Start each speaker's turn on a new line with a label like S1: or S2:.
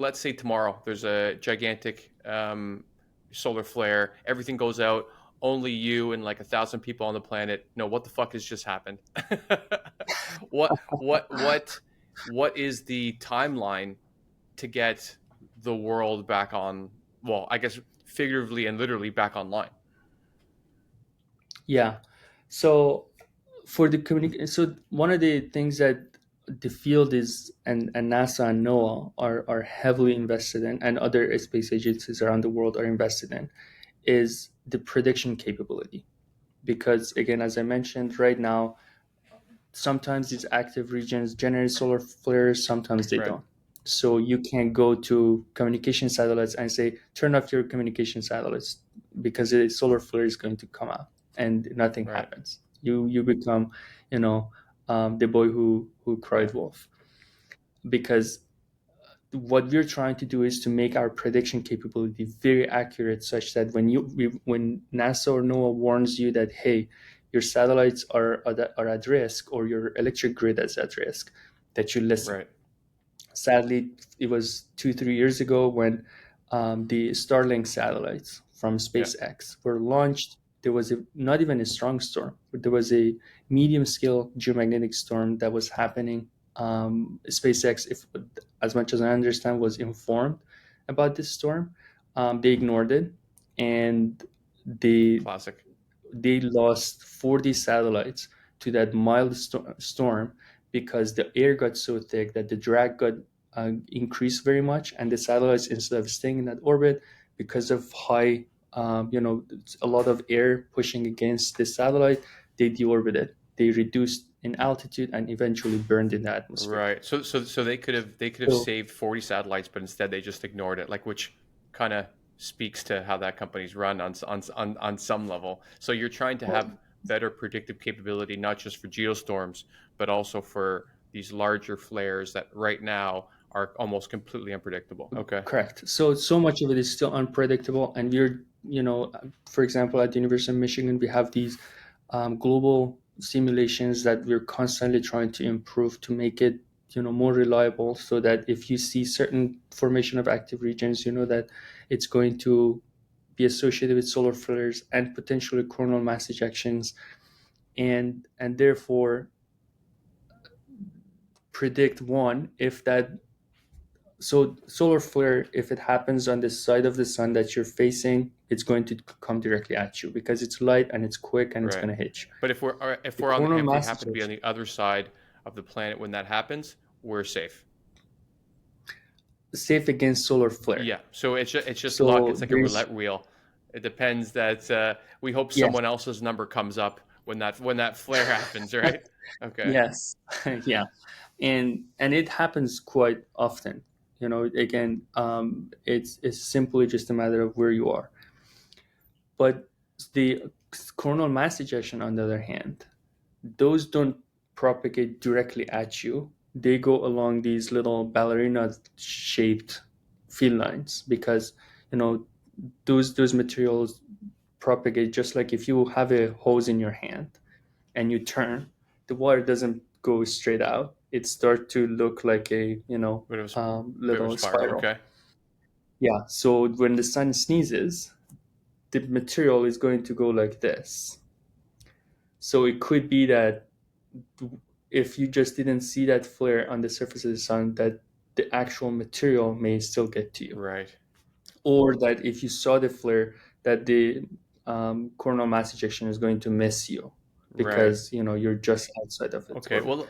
S1: let's say tomorrow there's a gigantic solar flare, everything goes out, only you and like 1,000 people on the planet know what the fuck has just happened. What is the timeline to get the world back on, well, I guess figuratively and literally back online?
S2: Yeah. So for the so one of the things that the field is and NASA and NOAA are heavily invested in, and other space agencies around the world are invested in, is the prediction capability. Because again, as I mentioned, right now, sometimes these active regions generate solar flares, sometimes they
S1: Right.
S2: don't. So you can't go to communication satellites and say, turn off your communication satellites because a solar flare is going to come out and nothing
S1: Right.
S2: happens. You become, you know, the boy who cried
S1: Right.
S2: wolf. Because what we're trying to do is to make our prediction capability very accurate, such that when NASA or NOAA warns you that, hey, your satellites are at risk, or your electric grid is at risk, that you listen.
S1: Right.
S2: Sadly, it was 2 3 years ago when the Starlink satellites from
S1: Yeah.
S2: SpaceX were launched. There was not even a strong storm, but there was a medium scale geomagnetic storm that was happening. SpaceX, if as much as I understand, was informed about this storm. They ignored it, and they
S1: Classic.
S2: they lost 40 satellites to that mild storm, because the air got so thick that the drag got increased very much, and the satellites, instead of staying in that orbit, because of high, a lot of air pushing against the satellite, they deorbited. They reduced in altitude and eventually burned in the atmosphere.
S1: Right. So they could have
S2: So
S1: saved 40 satellites, but instead they just ignored it. Like, which kind of speaks to how that company's run on some level. So you're trying to have better predictive capability, not just for geostorms, but also for these larger flares that right now are almost completely unpredictable. Okay.
S2: correct. So much of it is still unpredictable, and for example, at the University of Michigan, we have these global simulations that we're constantly trying to improve to make it, more reliable, so that if you see certain formation of active regions, you know that it's going to be associated with solar flares and potentially coronal mass ejections, and therefore predict one if that. So solar flare, if it happens on the side of the sun that you're facing, it's going to come directly at you because it's light and it's quick and it's
S1: Right.
S2: going to hit you.
S1: But if we're if
S2: The
S1: we're on
S2: coronal
S1: if we
S2: mass
S1: happen to be on
S2: ejection,
S1: the other side of the planet when that happens, we're safe.
S2: safe against solar flare.
S1: Yeah, so it's just luck.
S2: So
S1: It's like a
S2: there's
S1: roulette wheel. It depends that we hope
S2: yes,
S1: someone else's number comes up when that flare happens, right? Okay,
S2: yes, yeah, and it happens quite often. Again, it's simply just a matter of where you are. But the coronal mass ejection, on the other hand, those don't propagate directly at you. They go along these little ballerina shaped field lines, because you know those materials propagate just like if you have a hose in your hand and you turn, the water doesn't go straight out. It starts to look like a
S1: bit of a, bit of a
S2: little
S1: spiral.
S2: spiral.
S1: Okay,
S2: Yeah. So when the sun sneezes, the material is going to go like this. So it could be that if you just didn't see that flare on the surface of the sun, that the actual material may still get to you,
S1: right.
S2: or that if you saw the flare, that the coronal mass ejection is going to miss you
S1: Right.
S2: because you're just outside of it,
S1: Okay.
S2: or
S1: Well,